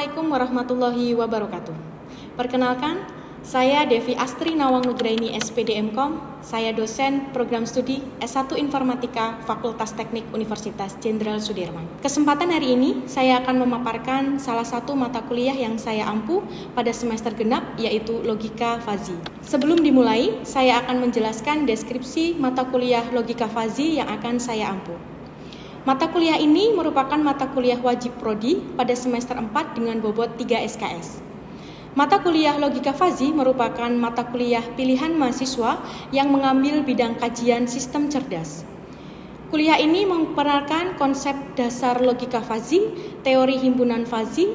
Assalamualaikum warahmatullahi wabarakatuh. Perkenalkan, saya Devi Astri Nawang Nugraini SPDMkom. Saya dosen program studi S1 Informatika Fakultas Teknik Universitas Jenderal Sudirman. Kesempatan hari ini saya akan memaparkan salah satu mata kuliah yang saya ampu pada semester genap, yaitu Logika Fazi. Sebelum dimulai, saya akan menjelaskan deskripsi mata kuliah Logika Fazi yang akan saya ampu. Mata kuliah ini merupakan mata kuliah wajib prodi pada semester 4 dengan bobot 3 SKS. Mata kuliah Logika Fazi merupakan mata kuliah pilihan mahasiswa yang mengambil bidang kajian sistem cerdas. Kuliah ini memperkenalkan konsep dasar logika Fazi, teori himpunan Fazi,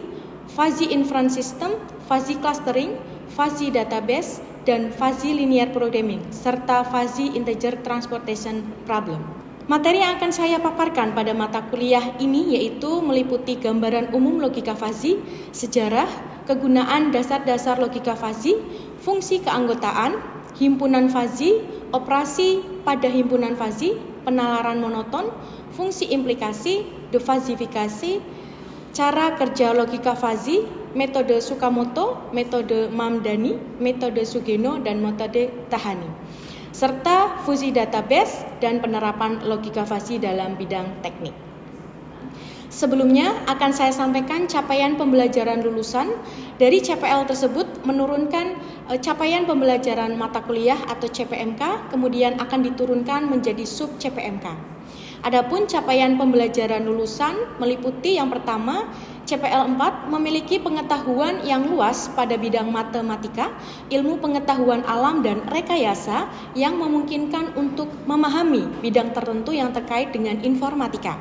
Fazi Inference System, Fazi Clustering, Fazi Database, dan Fazi Linear Programming, serta Fazi Integer Transportation Problem. Materi yang akan saya paparkan pada mata kuliah ini yaitu meliputi gambaran umum logika Fazi, sejarah, kegunaan dasar-dasar logika Fazi, fungsi keanggotaan, himpunan Fazi, operasi pada himpunan Fazi, penalaran monoton, fungsi implikasi, defazifikasi, cara kerja logika Fazi, metode Tsukamoto, metode Mamdani, metode Sugeno, dan metode Tahani, serta fusi database dan penerapan logika Fazi dalam bidang teknik. Sebelumnya akan saya sampaikan capaian pembelajaran lulusan. Dari CPL tersebut menurunkan capaian pembelajaran mata kuliah atau CPMK, kemudian akan diturunkan menjadi sub CPMK. Adapun capaian pembelajaran lulusan meliputi yang pertama, CPL 4 memiliki pengetahuan yang luas pada bidang matematika, ilmu pengetahuan alam, dan rekayasa yang memungkinkan untuk memahami bidang tertentu yang terkait dengan informatika.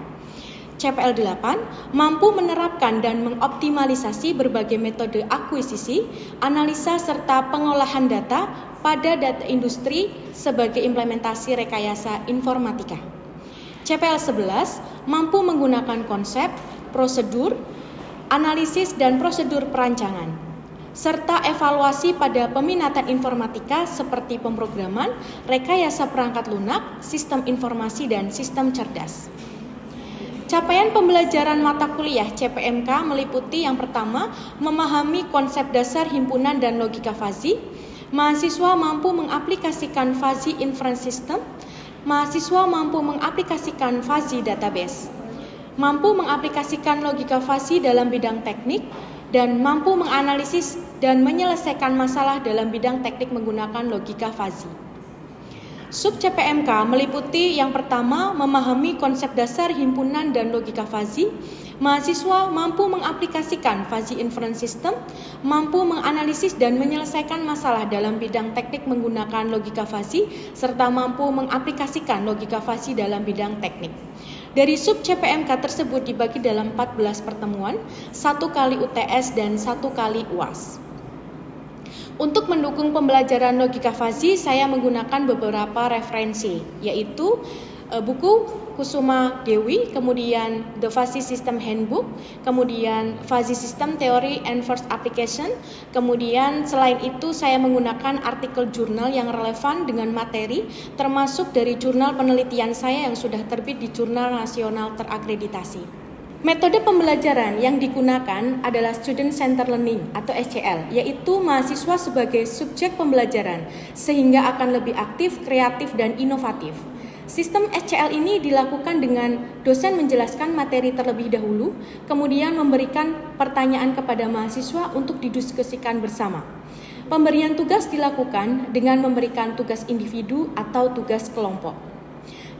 CPL 8 mampu menerapkan dan mengoptimalisasi berbagai metode akuisisi, analisa, serta pengolahan data pada data industri sebagai implementasi rekayasa informatika. CPL 11 mampu menggunakan konsep, prosedur, analisis, dan prosedur perancangan, serta evaluasi pada peminatan informatika seperti pemrograman, rekayasa perangkat lunak, sistem informasi, dan sistem cerdas. Capaian pembelajaran mata kuliah CPMK meliputi yang pertama, memahami konsep dasar himpunan dan logika Fazi. Mahasiswa mampu mengaplikasikan Fazi Inference System. Mahasiswa mampu mengaplikasikan Fazi Database. Mampu mengaplikasikan logika Fazi dalam bidang teknik, dan mampu menganalisis dan menyelesaikan masalah dalam bidang teknik menggunakan logika Fazi. Sub CPMK meliputi yang pertama, memahami konsep dasar himpunan dan logika Fazi. Mahasiswa mampu mengaplikasikan Fazi Inference System, mampu menganalisis dan menyelesaikan masalah dalam bidang teknik menggunakan logika Fazi, serta mampu mengaplikasikan logika Fazi dalam bidang teknik. Dari sub CPMK tersebut dibagi dalam 14 pertemuan, 1 kali UTS dan 1 kali UAS. Untuk mendukung pembelajaran logika Fazi, saya menggunakan beberapa referensi, yaitu buku Kusuma Dewi, kemudian The Fazi System Handbook, kemudian Fazi System Theory and First Application, kemudian selain itu saya menggunakan artikel jurnal yang relevan dengan materi, termasuk dari jurnal penelitian saya yang sudah terbit di Jurnal Nasional Terakreditasi. Metode pembelajaran yang digunakan adalah Student Centered Learning atau SCL, yaitu mahasiswa sebagai subjek pembelajaran, sehingga akan lebih aktif, kreatif, dan inovatif. Sistem SCL ini dilakukan dengan dosen menjelaskan materi terlebih dahulu, kemudian memberikan pertanyaan kepada mahasiswa untuk didiskusikan bersama. Pemberian tugas dilakukan dengan memberikan tugas individu atau tugas kelompok.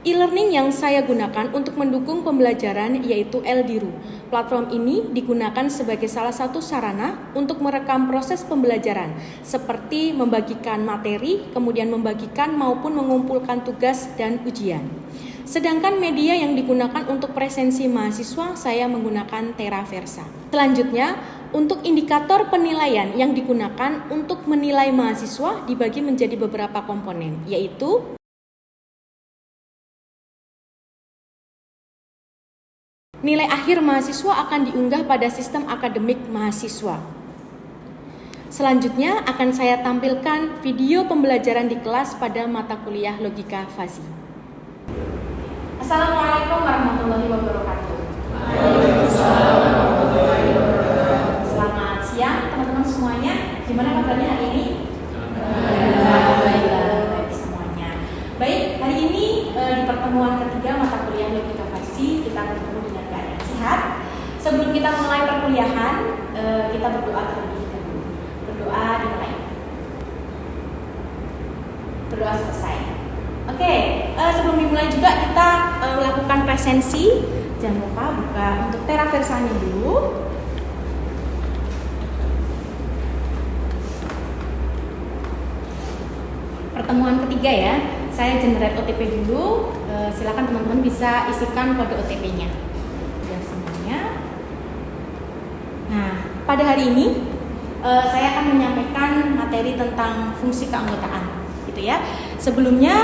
E-learning yang saya gunakan untuk mendukung pembelajaran yaitu Eldiru. Platform ini digunakan sebagai salah satu sarana untuk merekam proses pembelajaran, seperti membagikan materi, kemudian membagikan maupun mengumpulkan tugas dan ujian. Sedangkan media yang digunakan untuk presensi mahasiswa, saya menggunakan Teraversa. Selanjutnya, untuk indikator penilaian yang digunakan untuk menilai mahasiswa dibagi menjadi beberapa komponen, yaitu nilai akhir mahasiswa akan diunggah pada sistem akademik mahasiswa. Selanjutnya akan saya tampilkan video pembelajaran di kelas pada mata kuliah Logika Fazi. Assalamualaikum warahmatullahi wabarakatuh. Waalaikumsalam warahmatullahi wabarakatuh. Selamat Gimana kabarnya hari ini? Baik semuanya. Baik, hari ini di pertemuan ketiga mata kuliah logika fasi kita bertemu dengan keadaan sehat. Sebelum kita mulai perkuliahan, kita berdoa terlebih dahulu. Berdoa dimulai. Berdoa selesai. Oke, sebelum dimulai juga kita melakukan presensi. Jangan lupa buka untuk teraversanya dulu. Pertemuan ketiga ya, saya generate OTP dulu. Silakan teman-teman bisa isikan kode OTP-nya. Sudah semuanya. Nah, pada hari ini saya akan menyampaikan materi tentang fungsi keanggotaan, gitu ya. Sebelumnya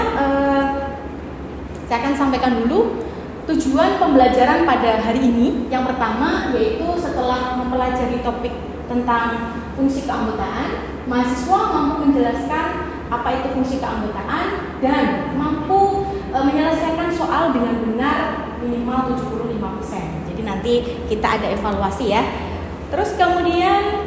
saya akan sampaikan dulu tujuan pembelajaran pada hari ini. Yang pertama yaitu setelah mempelajari topik tentang fungsi keanggotaan, mahasiswa mampu menjelaskan apa itu fungsi keanggotaan dan mampu menyelesaikan soal dengan benar minimal 75%. Jadi nanti kita ada evaluasi ya. Terus kemudian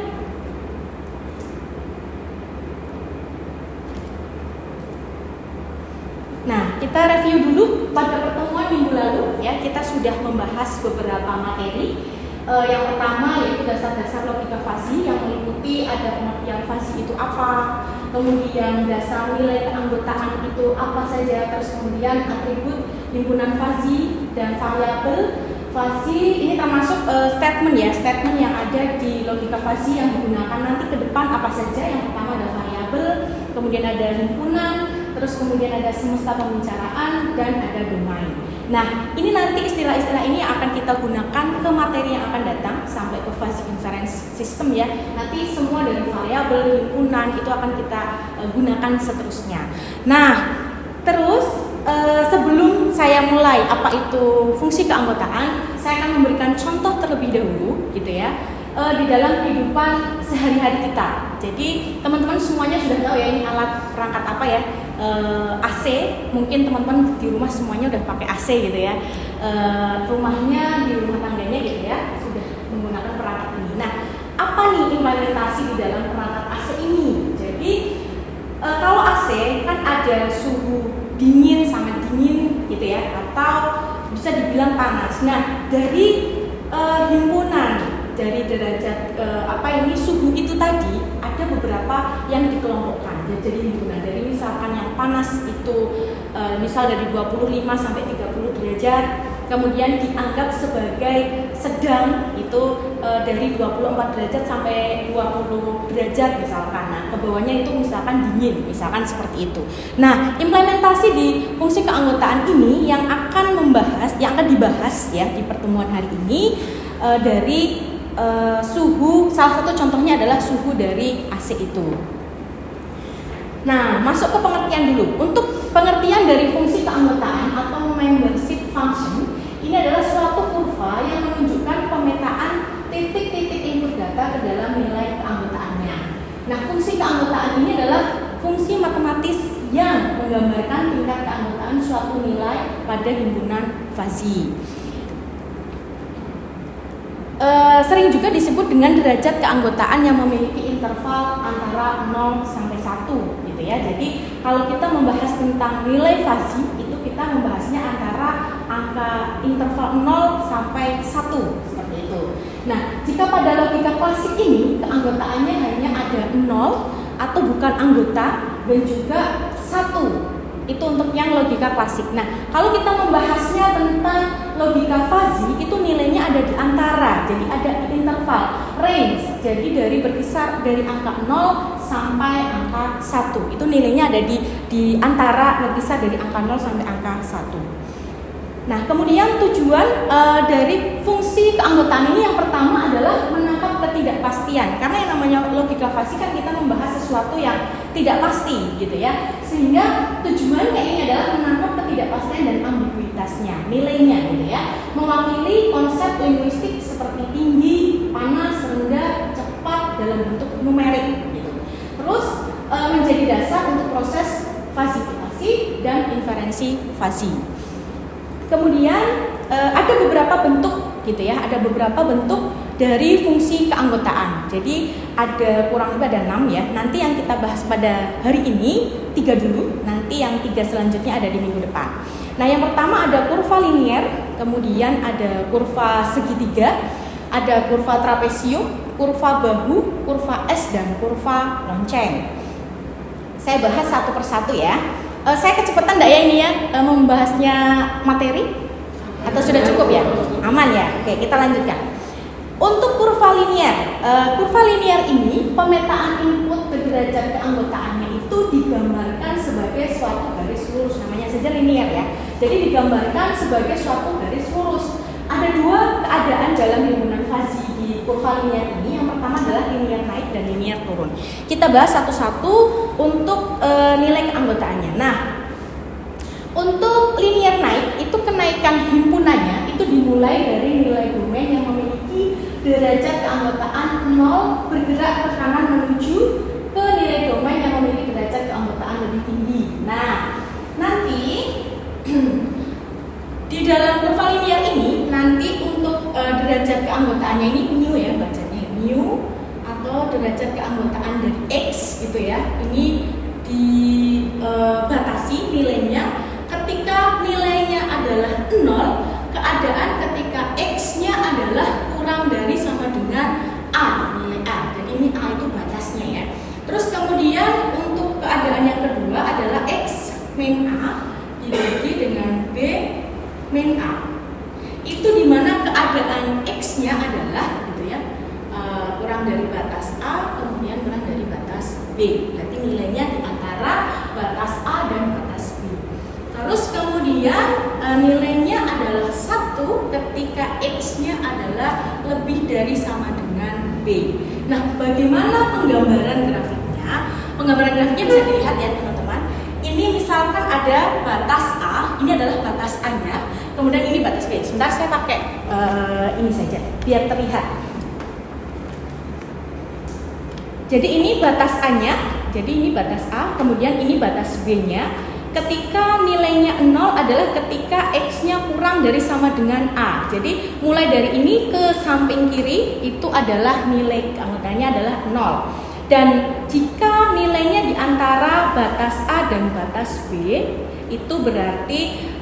kita review dulu pada pertemuan minggu lalu ya, kita sudah membahas beberapa materi. Yang pertama yaitu dasar-dasar logika fasi yang meliputi ada pengertian fasi itu apa, kemudian dasar nilai keanggotaan itu apa saja, terus kemudian atribut himpunan fasi dan variabel fasi. Ini termasuk statement ya, statement yang ada di logika fasi yang digunakan nanti ke depan apa saja. Yang pertama ada variabel, kemudian ada himpunan, terus kemudian ada semesta pembicaraan dan ada domain. Nah, ini nanti istilah-istilah ini akan kita gunakan ke materi yang akan datang sampai ke fuzzy inference system ya. Nanti semua dari variabel, himpunan itu akan kita gunakan seterusnya. Nah, terus sebelum saya mulai apa itu fungsi keanggotaan, saya akan memberikan contoh terlebih dahulu gitu ya. Di dalam kehidupan sehari-hari kita. Jadi teman-teman semuanya sudah tahu ya ini alat perangkat apa ya, AC. Mungkin teman-teman di rumah semuanya udah pakai AC gitu ya, rumahnya di rumah tangganya gitu ya sudah menggunakan perangkat ini. Nah, apa nih implementasi di dalam perangkat AC ini? Jadi kalau AC kan ada suhu dingin sama dingin gitu ya, atau bisa dibilang panas. Nah, dari himpunan dari derajat suhu itu tadi ada beberapa yang dikelompokkan jadi himpunan. Dari misalkan yang panas itu misal dari 25 sampai 30 derajat, kemudian dianggap sebagai sedang itu dari 24 derajat sampai 20 derajat misalkan. Nah, ke bawahnya itu misalkan dingin, misalkan seperti itu. Nah, implementasi di fungsi keanggotaan ini yang akan dibahas ya di pertemuan hari ini dari suhu, salah satu contohnya adalah suhu dari AC itu. Nah, masuk ke pengertian dulu. Untuk pengertian dari fungsi keanggotaan atau membership function, ini adalah suatu kurva yang menunjukkan pemetaan titik-titik input data ke dalam nilai keanggotaannya. Nah, fungsi keanggotaan ini adalah fungsi matematis yang menggambarkan tingkat keanggotaan suatu nilai pada himpunan fuzzy. Sering juga disebut dengan derajat keanggotaan yang memiliki interval antara 0 sampai 1 gitu ya. Jadi kalau kita membahas tentang nilai fuzzy itu kita membahasnya antara angka interval 0 sampai 1 seperti itu. Nah, jika pada logika klasik ini keanggotaannya hanya ada 0 atau bukan anggota dan juga 1. Itu untuk yang logika klasik. Nah, kalau kita membahasnya tentang logika fuzzy itu nilainya ada di antara. Jadi ada interval, range. Jadi dari berkisar dari angka 0 sampai angka 1. Itu nilainya ada di antara, berkisar dari angka 0 sampai angka 1. Nah, kemudian tujuan dari fungsi keanggotaan ini yang pertama adalah menangkap ketidakpastian. Karena yang namanya logika fuzzy kan kita membahas sesuatu yang tidak pasti gitu ya. Sehingga tujuannya ini adalah menangkap ketidakpastian dan ambiguitasnya, nilainya gitu ya. Mewakili konsep linguistik seperti tinggi, panas, rendah, cepat dalam bentuk numerik gitu. Terus menjadi dasar untuk proses fuzzifikasi dan inferensi fuzzy. Kemudian ada beberapa bentuk gitu ya, ada beberapa bentuk dari fungsi keanggotaan. Jadi ada kurang lebih ada 6 ya. Nanti yang kita bahas pada hari ini 3 dulu, nanti yang 3 selanjutnya ada di minggu depan. Nah, yang pertama ada kurva linier, kemudian ada kurva segitiga, ada kurva trapesium, kurva bahu, kurva S, dan kurva lonceng. Saya bahas satu persatu ya. Saya kecepatan enggak ya ini ya membahasnya materi? Atau sudah cukup ya? Aman ya? Oke, kita lanjutkan. Untuk kurva linier ini pemetaan input ke derajat keanggotaannya itu digambarkan sebagai suatu garis lurus, namanya saja linier ya. Jadi digambarkan sebagai suatu garis lurus. Ada 2 keadaan dalam himpunan fasi di kurva linier ini. Yang pertama adalah linier naik dan linier turun. Kita bahas satu-satu untuk nilai keanggotaannya. Nah, untuk linier naik itu kenaikan himpunannya itu dimulai dari nilai domain yang memiliki derajat keanggotaan 0 bergerak ke kanan menuju ke nilai domain yang memiliki derajat keanggotaan lebih tinggi. Nah, nanti di dalam kurva linier ini nanti untuk derajat keanggotaannya ini mu ya bacanya, mu atau derajat keanggotaan dari X gitu ya. Ini dibatasi nilainya ketika nilainya adalah 0, keadaan ketika X-nya adalah kurang dari sama dengan A, nilai A. Jadi ini A itu batasnya ya. Terus kemudian untuk keadaan yang kedua adalah X min A dibagi dengan B min A. Itu dimana keadaan X-nya adalah gitu ya, kurang dari batas A, kemudian kurang dari batas B. Berarti nilainya di antara batas A dan batas B. Terus kemudian nilainya adalah 1 ketika X-nya adalah lebih dari sama dengan B. Nah, bagaimana penggambaran grafiknya? Penggambaran grafiknya bisa dilihat ya teman-teman. Ini misalkan ada batas A, ini adalah batas A-nya, kemudian ini batas B. Sebentar saya pakai ini saja biar terlihat. Jadi ini batas A-nya, jadi ini batas A, kemudian ini batas B-nya. Ketika nilainya 0 adalah ketika X-nya kurang dari sama dengan A. Jadi mulai dari ini ke samping kiri itu adalah nilai keanggotaannya adalah 0. Dan jika nilainya di antara batas A dan batas B, itu berarti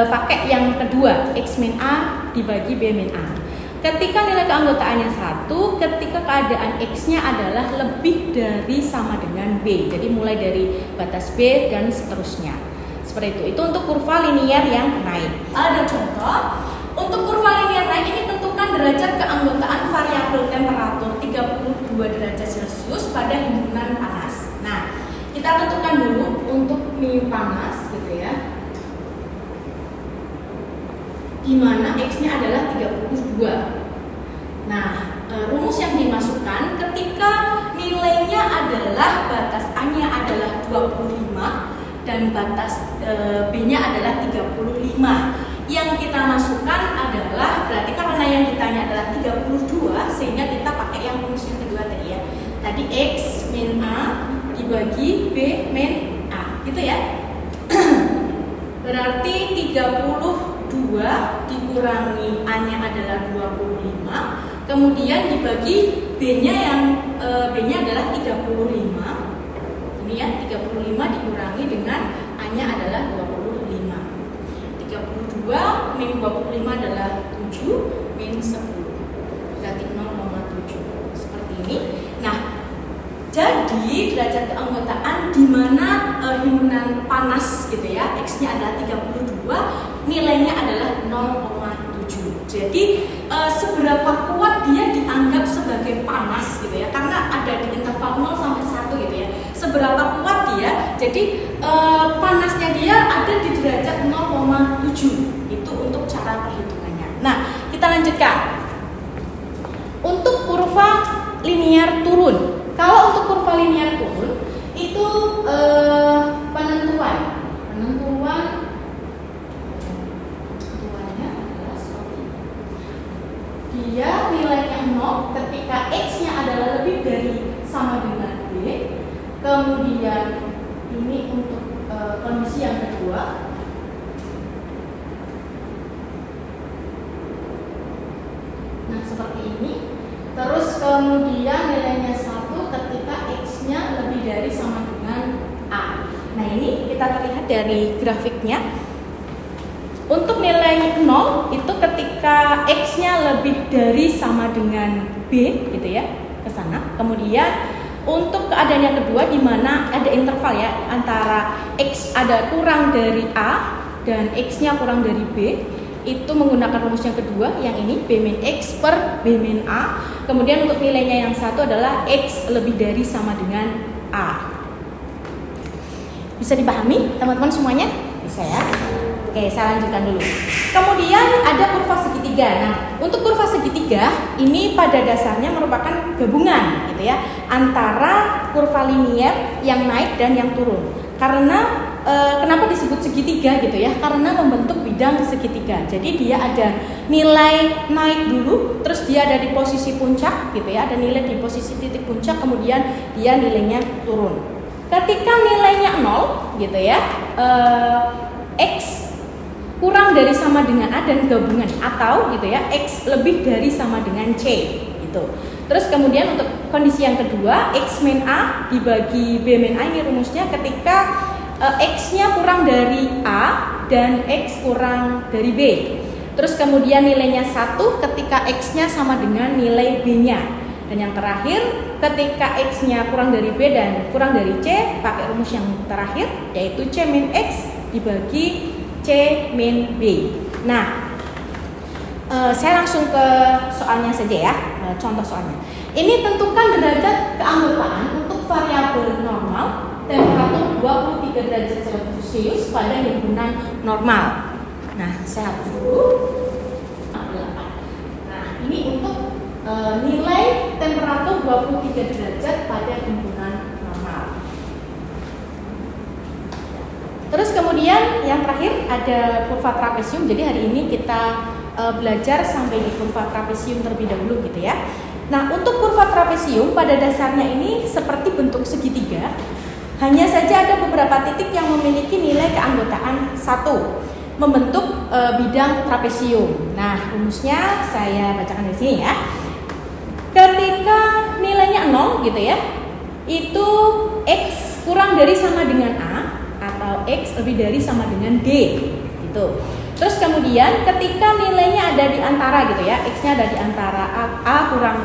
pakai yang kedua, X min A dibagi B min A. Ketika nilai keanggotaannya 1, ketika keadaan X-nya adalah lebih dari sama dengan B. Jadi mulai dari batas B dan seterusnya. Seperti itu. Itu untuk kurva linier yang naik. Ada contoh. Untuk kurva linier naik ini tentukan derajat keanggotaan variabel temperatur 32 derajat Celcius pada himpunan panas. Nah, kita tentukan dulu untuk mu panas gitu ya. Di mana X-nya adalah 32. Nah, rumus yang dimasukkan ketika nilainya adalah batas A-nya adalah 25 dan batas B-nya adalah 35. Yang kita masukkan adalah, berarti karena yang ditanya adalah 32, sehingga kita pakai yang rumus yang kedua tadi ya. Tadi X min A dibagi B min A, gitu ya. Berarti 32 dikurangi A-nya adalah 25, kemudian dibagi B-nya yang B-nya adalah 35. Ini ya, 35 dikurangi dengan A-nya adalah 25. 32 min 25 adalah 7 min 10. Berarti 0,7. Seperti ini. Nah, jadi derajat keanggotaan di mana himpunan panas gitu ya, X-nya adalah 32, nilainya adalah 0,7. Jadi seberapa kuat dia dianggap sebagai panas gitu ya, karena ada di interval 0 sampai 1 gitu ya. Seberapa kuat dia, jadi panasnya dia ada di derajat 0,7. Itu untuk cara perhitungannya. Nah, kita lanjutkan. Untuk kurva linier turun. Kalau untuk kurva linier turun itu penentuannya adalah seperti ini. Dia nilainya 0 ketika X-nya adalah lebih dari sama dengan B. Kemudian ini untuk kondisi yang kedua. Nah, seperti ini. Terus kemudian nilainya 1 ketika X-nya lebih dari sama dengan A. Nah, ini kita lihat dari grafiknya. Untuk nilai 0 itu ketika X-nya lebih dari sama dengan B gitu ya, ke sana. Kemudian untuk keadaan yang kedua di mana ada interval ya antara X ada kurang dari A dan X-nya kurang dari B, itu menggunakan rumus yang kedua yang ini B min X per B min A. Kemudian untuk nilainya yang satu adalah X lebih dari sama dengan A. Bisa dipahami teman-teman semuanya? Bisa ya? Oke, saya lanjutkan dulu. Kemudian ada kurva segitiga. Nah, untuk kurva segitiga ini pada dasarnya merupakan gabungan gitu ya antara kurva linier yang naik dan yang turun. Karena kenapa disebut segitiga gitu ya? Karena membentuk bidang segitiga. Jadi dia ada nilai naik dulu, terus dia ada di posisi puncak gitu ya. Ada nilai di posisi titik puncak, kemudian dia nilainya turun. Ketika nilainya 0 gitu ya, X kurang dari sama dengan A dan gabungan, atau gitu ya X lebih dari sama dengan C gitu. Terus kemudian untuk kondisi yang kedua, X min A dibagi B min A, ini rumusnya ketika X-nya kurang dari A dan X kurang dari B. Terus kemudian nilainya 1 ketika X-nya sama dengan nilai B-nya. Dan yang terakhir, ketika X-nya kurang dari B dan kurang dari C, pakai rumus yang terakhir yaitu C min X dibagi C min B. Nah, saya langsung ke soalnya saja ya, contoh soalnya. Ini tentukan derajat keanggotaan untuk variabel normal temperatur 23 derajat Celcius pada himpunan normal. Nah, saya hapus dulu. Nah, ini untuk nilai temperatur 23 derajat pada himpunan normal. Terus kemudian yang terakhir ada kurva trapesium. Jadi hari ini kita belajar sampai di kurva trapesium terlebih dahulu gitu ya. Nah, untuk kurva trapesium pada dasarnya ini seperti bentuk segitiga. Hanya saja ada beberapa titik yang memiliki nilai keanggotaan 1, membentuk bidang trapesium. Nah, rumusnya saya bacakan di sini ya. Ketika nilainya 0 gitu ya, itu X kurang dari sama dengan A atau X lebih dari sama dengan D gitu. Terus kemudian ketika nilainya ada di antara gitu ya, X-nya ada di antara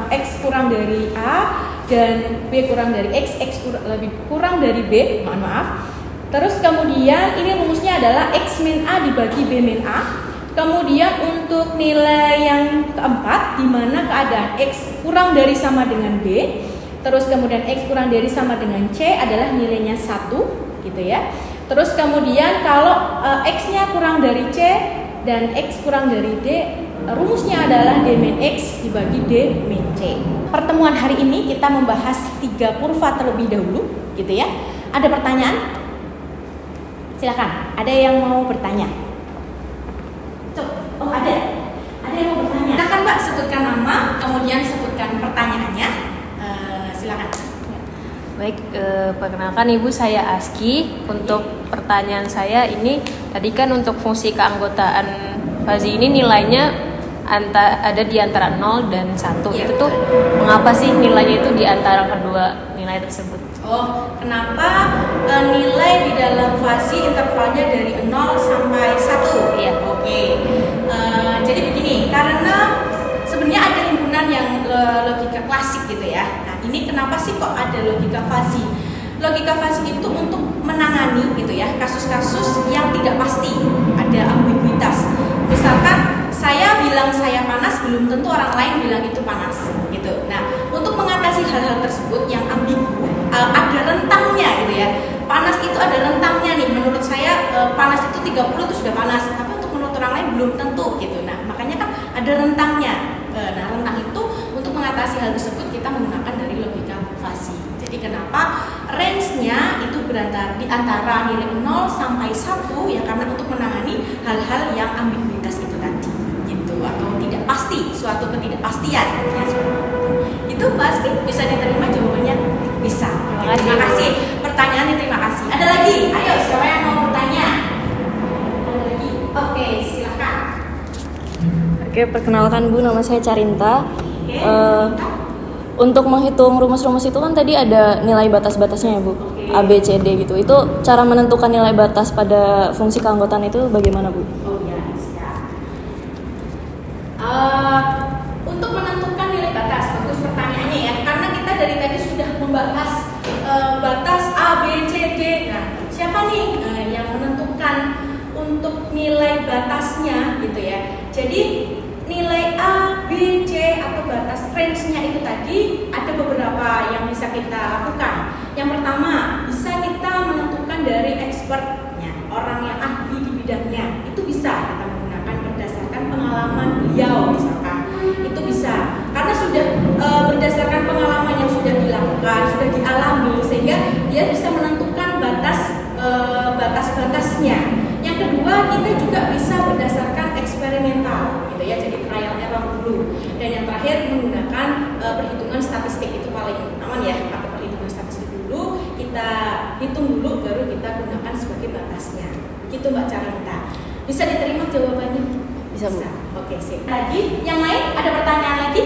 X kurang dari A dan B kurang dari X lebih kurang dari B, maaf. Terus kemudian ini rumusnya adalah X min A dibagi B min A. Kemudian untuk nilai yang keempat, di mana keadaan X kurang dari sama dengan B, terus kemudian X kurang dari sama dengan C adalah nilainya 1 gitu ya. Terus kemudian kalau X-nya kurang dari C dan X kurang dari D, rumusnya adalah D min X dibagi D min C. Pertemuan hari ini kita membahas 3 kurva terlebih dahulu gitu ya. Ada pertanyaan? Silakan, ada yang mau bertanya? Oh, ada yang mau bertanya. Silakan Mbak, sebutkan nama, kemudian sebutkan pertanyaannya. Silakan. Baik, perkenalkan Ibu, saya Aski. Untuk pertanyaan saya ini, tadi kan untuk fungsi keanggotaan fazi ini nilainya ada di antara 0 dan 1. Ya, itu tuh mengapa sih nilainya itu di antara kedua nilai tersebut? Oh, kenapa nilai di dalam fazi intervalnya dari 0 sampai 1? Iya. Oke. Jadi begini, karena sebenarnya ada himpunan yang logika klasik gitu ya. Nah, ini kenapa sih kok ada logika fazi? Logika fazi itu untuk menangani gitu ya kasus-kasus yang tidak pasti, ada ambiguitas. Misalkan saya bilang saya panas, belum tentu orang lain bilang itu panas gitu. Nah, untuk mengatasi hal-hal tersebut yang ambigu, ada rentangnya gitu ya. Panas itu ada rentangnya nih. Menurut saya panas itu 30 itu sudah panas, tapi untuk menurut orang lain belum tentu gitu. Nah, makanya kan ada rentangnya. Nah, rentang itu untuk mengatasi hal tersebut kita menggunakan dari logika fazi. Jadi kenapa range-nya itu berada di antara nilai 0 sampai 1 ya, karena untuk menangani hal-hal yang ambiguitas itu tadi gitu, atau tidak pasti, suatu ketidakpastian ya, itu Mbak Aski, bisa diterima jawabannya? Bisa. Terima kasih. Pertanyaannya terima kasih. Ada lagi? Ayo, siapa yang mau bertanya? Ada lagi? Oke, silakan. Oke, perkenalkan Bu, nama saya Carinta. Untuk menghitung rumus-rumus itu kan tadi ada nilai batas-batasnya ya Bu, A, B, C, D gitu. Itu cara menentukan nilai batas pada fungsi keanggotaan itu bagaimana Bu? Oh ya, siap. Untuk menentukan nilai batas, bagus pertanyaannya ya, karena kita dari tadi sudah membahas batas A, B, C, D. Nah, siapa nih yang menentukan untuk nilai batasnya gitu ya? Jadi nilai A, B, C atau batas range-nya itu tadi ada beberapa yang bisa kita lakukan. Yang pertama, bisa kita menentukan dari expertnya, orang yang ahli di bidangnya. Itu bisa kita menggunakan berdasarkan pengalaman beliau misalkan. Itu bisa, karena sudah berdasarkan pengalaman yang sudah dilakukan, sudah dialami, sehingga dia bisa menentukan batas-batasnya. Yang kedua, kita juga bisa berdasarkan eksperimental gitu ya, jadi trial error dulu. Dan yang terakhir menggunakan perhitungan statistik, itu paling aman ya, pakai perhitungan statistik dulu, kita hitung dulu baru kita gunakan sebagai batasnya. Begitu Mbak Carinta. Bisa diterima jawabannya? Bisa Bu. Oke, sip. Lagi yang lain ada pertanyaan lagi?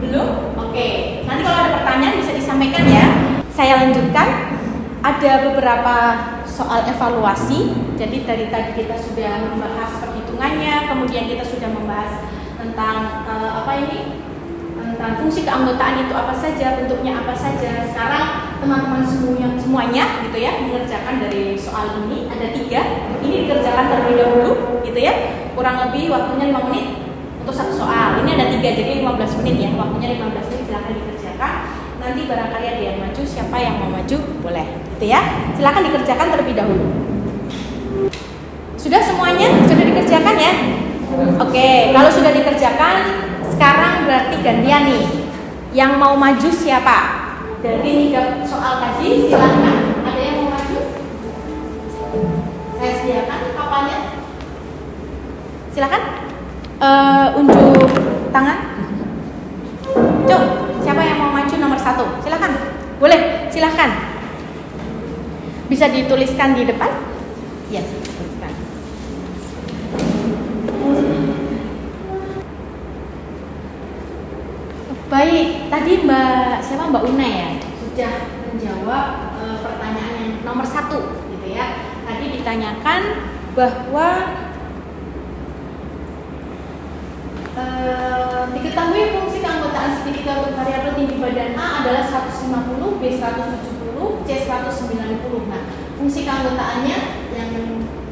Belum? Oke. Nanti kalau ada pertanyaan bisa disampaikan ya. Saya lanjutkan. Ada beberapa soal evaluasi. Jadi dari tadi kita sudah membahas perhitungannya, kemudian kita sudah membahas tentang tentang fungsi keanggotaan itu apa saja, bentuknya apa saja. Sekarang teman-teman semuanya gitu ya mengerjakan dari soal ini ada 3. Ini dikerjakan terlebih dahulu gitu ya. Kurang lebih waktunya 5 menit untuk satu soal. Ini ada 3 jadi 15 menit ya. Waktunya 15 menit, silakan dikerjakan. Nanti barangkali ada yang maju, siapa yang mau maju boleh gitu ya. Silakan dikerjakan terlebih dahulu. Sudah semuanya? Sudah dikerjakan ya? Oke, kalau sudah dikerjakan, sekarang berarti gantian nih. Yang mau maju siapa? Dari 3 soal tadi, silakan. Ada yang mau maju? Saya sediakan papannya. Silakan. Unjuk tangan. Cuk, siapa yang mau maju nomor 1? Silakan. Boleh, silakan. Bisa dituliskan di depan? Ya, tuliskan. Baik, tadi Mbak Una ya sudah menjawab pertanyaan yang nomor 1 gitu ya. Tadi ditanyakan bahwa diketahui fungsi keanggotaan segitiga untuk variabel tinggi badan A adalah 150, B 170, C 190. Nah, fungsi keanggotaannya yang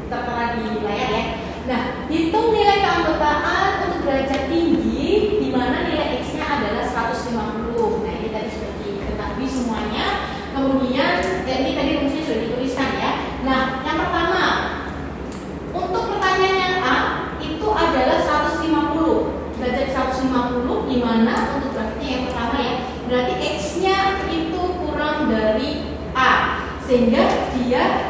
tertera di layar ya. Nah, hitung nilai keanggotaan untuk derajat tinggi di mana nilai X-nya adalah 150. Nah, ini tadi sudah diketahui semuanya. Kemudian ini tadi fungsinya sudah dituliskan ya. Nah, yang pertama untuk pertanyaan yang A itu adalah 150. Derajat 150 di mana untuk grafiknya yang pertama ya. Berarti X-nya itu kurang dari A. Sehingga dia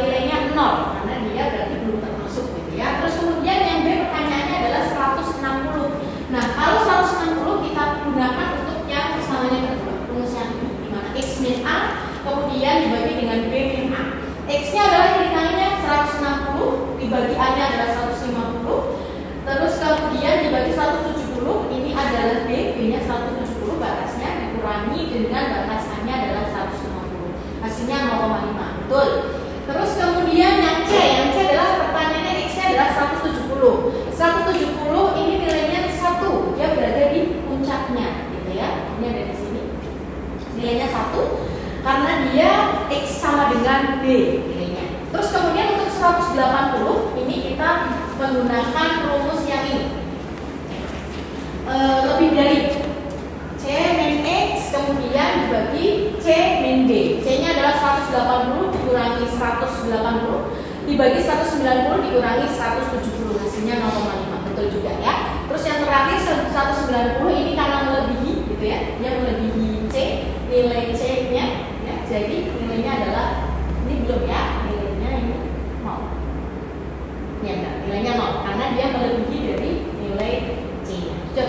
nilainya 0 karena dia berarti belum termasuk gitu ya. Terus kemudian yang B pertanyaannya adalah 160. Nah, kalau 160 kita gunakan untuk yang persamaan kedua, rumus yang ini di mana X min A kemudian dibagi dengan B min A. X-nya adalah hitungannya 160 dibagi A-nya adalah 150. Terus kemudian dibagi 170 ini adalah B, B-nya 170 batasnya dikurangi dengan batas A-nya adalah 150. Hasilnya 0,5. Betul. Terus kemudian yang C adalah pertanyaannya X-nya adalah 170. 170 ini nilainya 1, dia berada di puncaknya gitu ya. Ini ada di sini. Nilainya 1 karena dia X sama dengan B nilainya. Terus kemudian untuk 180 ini kita menggunakan rumus yang ini. Lebih dari C min X kemudian dibagi C min D. C-nya adalah 180 dikurangi 180 dibagi 190 dikurangi 170, hasilnya 0,5. Betul juga ya. Terus yang terakhir 190 ini karena melebihi gitu ya. Dia melebihi C, nilai C-nya ya. Jadi nilainya adalah ini belum ya. Nilainya ini 0. Ya enggak, nilainya 0 karena dia melebihi dari nilai C-nya. Sudah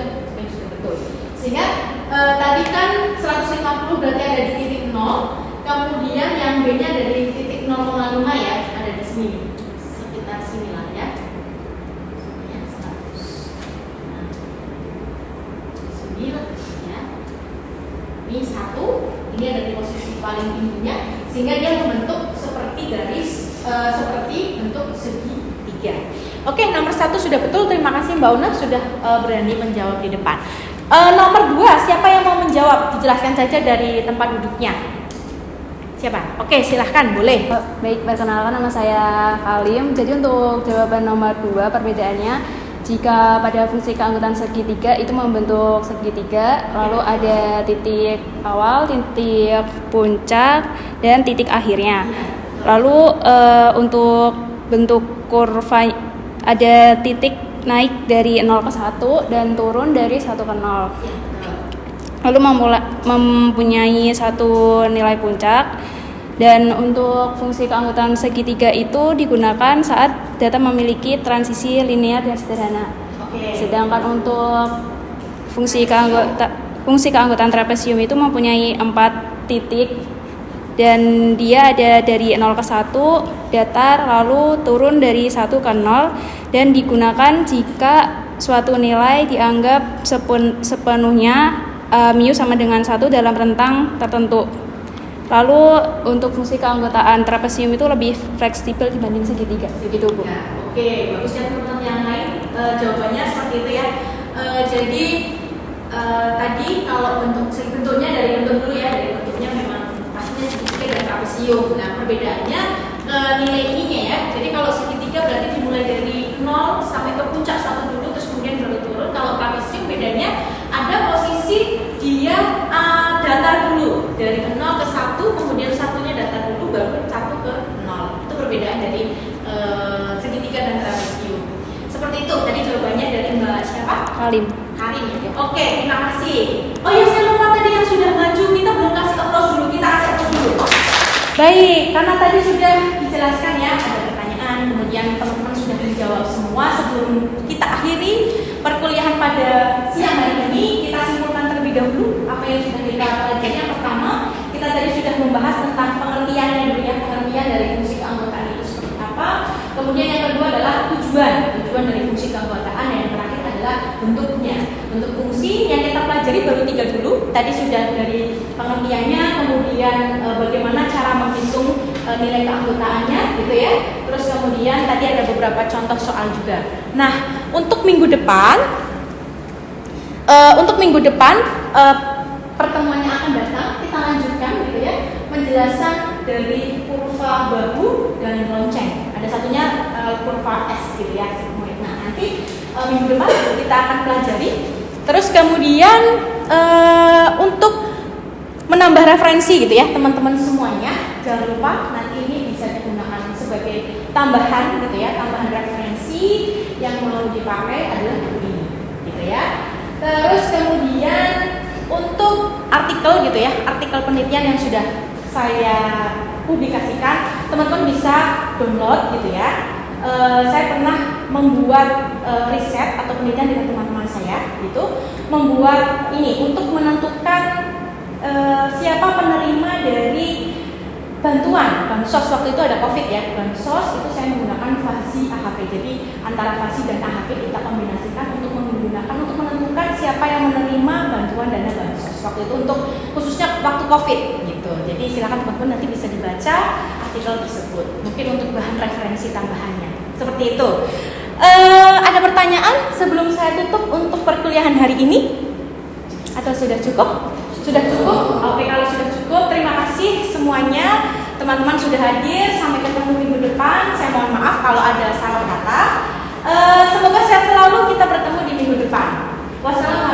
betul. Sehingga tadi kan 150 berarti ada di titik 0. Kemudian yang B-nya ada di titik 0,5 ya, ada di sini. Sekitar sini lah ya. paling tingginya sehingga dia membentuk seperti garis seperti bentuk segitiga. Oke, nomor 1 sudah betul. Terima kasih Mbak Una sudah berani menjawab di depan. Nomor 2, siapa yang mau menjawab? Dijelaskan saja dari tempat duduknya. Siapa? Oke, silahkan, boleh. Baik, perkenalkan nama saya Halim. Jadi untuk jawaban nomor 2, perbedaannya jika pada fungsi keanggotaan segitiga itu membentuk segitiga, lalu ada titik awal, titik puncak, dan titik akhirnya. Lalu untuk bentuk kurva ada titik naik dari 0 ke 1 dan turun dari 1 ke 0. Lalu mempunyai satu nilai puncak, dan untuk fungsi keanggotaan segitiga itu digunakan saat data memiliki transisi linear dan sederhana. Sedangkan untuk fungsi keanggotaan trapesium itu mempunyai 4 titik dan dia ada dari 0 ke 1 datar lalu turun dari 1 ke 0 dan digunakan jika suatu nilai dianggap sepenuhnya mu sama dengan 1 dalam rentang tertentu. Lalu untuk fungsi keanggotaan trapesium itu lebih fleksibel dibanding segitiga, begitu Bu. Ya, oke, bagus ya teman-teman yang lain jawabannya seperti itu ya. Jadi tadi kalau bentuknya dari bentuk dulu ya, dari bentuknya memang pastinya segitiga dan trapesium. Nah perbedaannya nilai ininya ya. Jadi kalau segitiga berarti dimulai dari 0 sampai ke puncak 1 dulu terus kemudian baru turun. Kalau trapesium bedanya ada posisi dia datar dulu dari 0 ke 1 kemudian satunya datar dulu baru 1 ke 0. Itu perbedaan dari segitiga dan trapesium. Seperti itu tadi jawabannya dari Mbak siapa? Halim. Halim ya. Oke, terima kasih. Oh ya saya lupa tadi yang sudah maju kita belum kasih applause dulu, kita kasih applause dulu. Baik, karena tadi sudah dijelaskan ya ada pertanyaan, kemudian teman-teman sudah dijawab semua. Sebelum kita akhiri perkuliahan pada siang hari ini, kita simpulkan terlebih dahulu apa yang sudah kita pelajari. Yang pertama, kita tadi sudah membahas tentang pengertiannya dulu ya, pengertian dari fungsi keanggotaan itu seperti apa. Kemudian yang kedua adalah tujuan dari fungsi keanggotaan, dan yang terakhir adalah bentuknya. Bentuk fungsi yang kita pelajari baru 3 dulu. Tadi sudah dari pengertiannya, kemudian bagaimana cara menghitung nilai keanggotaannya gitu ya. Terus kemudian tadi ada beberapa contoh soal juga. Nah, untuk minggu depan pertemuan yang akan datang kita lanjutkan gitu ya, penjelasan dari kurva bahu dan lonceng. Ada satunya kurva S gitu ya. Nah, nanti minggu depan kita akan pelajari. Terus kemudian untuk menambah referensi gitu ya teman-teman semuanya, jangan lupa nanti ini bisa digunakan sebagai tambahan gitu ya, tambahan referensi yang mau dipakai adalah buku ini gitu ya. Terus kemudian untuk artikel gitu ya, artikel penelitian yang sudah saya publikasikan, teman-teman bisa download gitu ya. Saya pernah membuat riset atau penelitian dengan teman-teman saya gitu, membuat ini untuk menentukan siapa penerima dari bantuan bansos. Waktu itu ada COVID ya, bansos itu saya menggunakan fasi AHP. Jadi antara fasi dan AHP kita kombinasikan untuk menentukan siapa yang menerima bantuan dana bansos. Waktu itu untuk khususnya waktu COVID gitu. Jadi silakan teman-teman nanti bisa dibaca artikel tersebut. Mungkin untuk bahan referensi tambahannya. Seperti itu. Ada pertanyaan sebelum saya tutup untuk perkuliahan hari ini? Atau sudah cukup? Sudah cukup? Oke, kalau sudah cukup, terima kasih semuanya. Teman-teman sudah hadir. Sampai ketemu minggu depan. Saya mohon maaf kalau ada salah kata. Semoga sehat selalu. Kita bertemu di minggu depan. Wassalamualaikum.